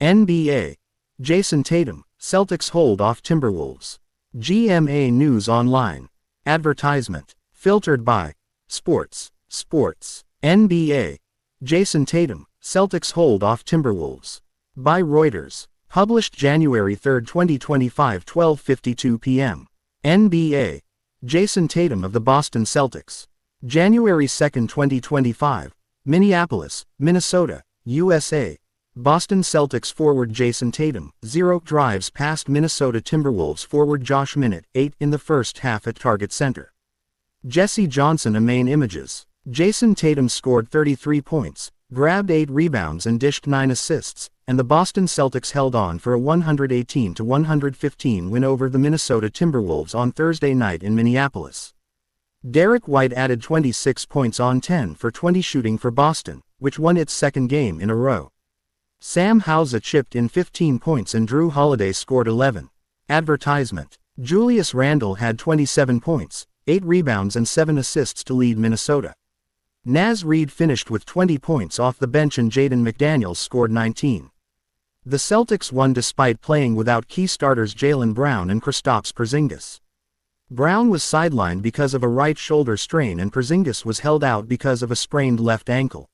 NBA. Jayson Tatum, Celtics hold off Timberwolves. GMA News Online. Advertisement. Filtered by Sports. NBA. Jayson Tatum, Celtics hold off Timberwolves. By Reuters. Published January 3, 2025, 12:52 p.m. NBA. Jayson Tatum of the Boston Celtics. January 2, 2025. Minneapolis, Minnesota, USA. Boston Celtics forward Jayson Tatum, 0 drives past Minnesota Timberwolves forward Josh Minott, 8 in the first half at Target Center. Jesse Johnson. Main images. Jayson Tatum scored 33 points, grabbed 8 rebounds and dished 9 assists, and the Boston Celtics held on for a 118-115 win over the Minnesota Timberwolves on Thursday night in Minneapolis. Derek White added 26 points on 10 for 20 shooting for Boston, which won its second game in a row. Sam Hauser chipped in 15 points and Drew Holiday scored 11. Advertisement. Julius Randle had 27 points, 8 rebounds and 7 assists to lead Minnesota. Naz Reid finished with 20 points off the bench and Jaden McDaniels scored 19. The Celtics won despite playing without key starters Jaylen Brown and Kristaps Porzingis. Brown was sidelined because of a right shoulder strain and Porzingis was held out because of a sprained left ankle.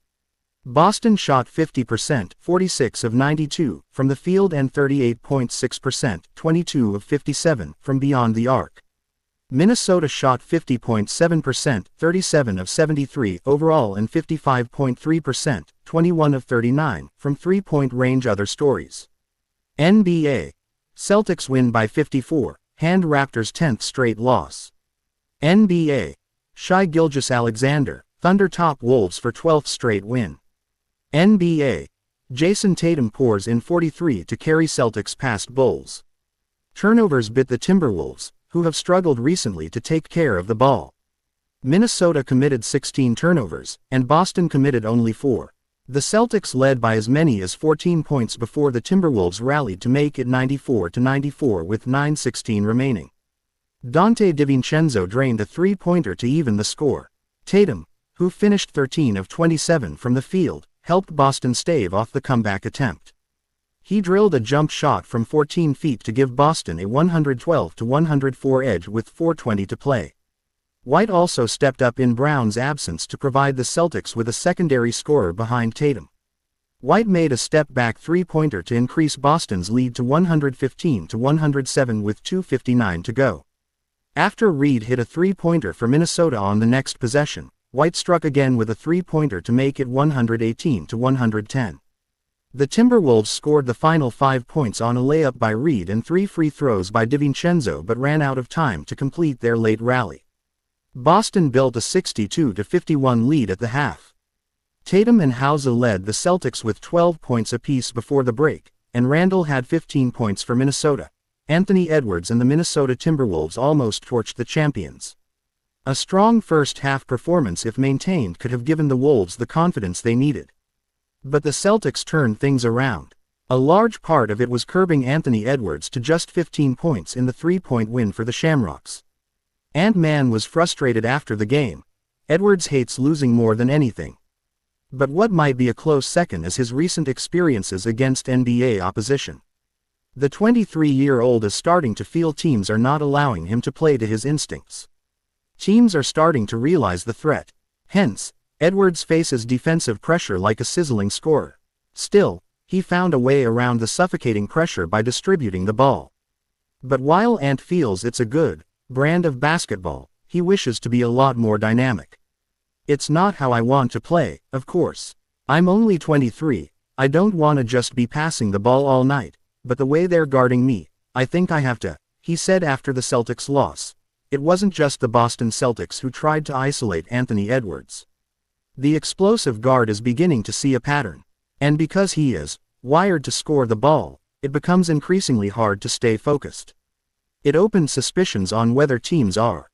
Boston shot 50%, 46 of 92, from the field and 38.6%, 22 of 57, from beyond the arc. Minnesota shot 50.7%, 37 of 73 overall and 55.3%, 21 of 39, from three-point range. Other stories. NBA. Celtics win by 54, hand Raptors' 10th straight loss. NBA. Shai Gilgeous-Alexander, Thunder top Wolves for 12th straight win. NBA. Jayson Tatum pours in 43 to carry Celtics past Bulls. Turnovers bit the Timberwolves, who have struggled recently to take care of the ball. Minnesota committed 16 turnovers, and Boston committed only 4. The Celtics led by as many as 14 points before the Timberwolves rallied to make it 94-94 with 9:16 remaining. Dante DiVincenzo drained a three-pointer to even the score. Tatum, who finished 13 of 27 from the field, helped Boston stave off the comeback attempt. He drilled a jump shot from 14 feet to give Boston a 112-104 edge with 4:20 to play. White also stepped up in Brown's absence to provide the Celtics with a secondary scorer behind Tatum. White made a step-back three-pointer to increase Boston's lead to 115-107 with 2:59 to go. After Reid hit a three-pointer for Minnesota on the next possession, White struck again with a three-pointer to make it 118-110. The Timberwolves scored the final 5 points on a layup by Reid and 3 free throws by DiVincenzo but ran out of time to complete their late rally. Boston built a 62-51 lead at the half. Tatum and Hauser led the Celtics with 12 points apiece before the break, and Randle had 15 points for Minnesota. Anthony Edwards and the Minnesota Timberwolves almost torched the champions. A strong first-half performance if maintained could have given the Wolves the confidence they needed. But the Celtics turned things around. A large part of it was curbing Anthony Edwards to just 15 points in the three-point win for the Shamrocks. Ant-Man was frustrated after the game. Edwards hates losing more than anything. But what might be a close second is his recent experiences against NBA opposition. The 23-year-old is starting to feel teams are not allowing him to play to his instincts. Teams are starting to realize the threat. Hence, Edwards faces defensive pressure like a sizzling scorer. Still, he found a way around the suffocating pressure by distributing the ball. But while Ant feels it's a good brand of basketball, he wishes to be a lot more dynamic. It's not how I want to play, of course. I'm only 23, I don't want to just be passing the ball all night, but the way they're guarding me, I think I have to, he said after the Celtics' loss. It wasn't just the Boston Celtics who tried to isolate Anthony Edwards. The explosive guard is beginning to see a pattern. And because he is wired to score the ball, it becomes increasingly hard to stay focused. It opened suspicions on whether teams are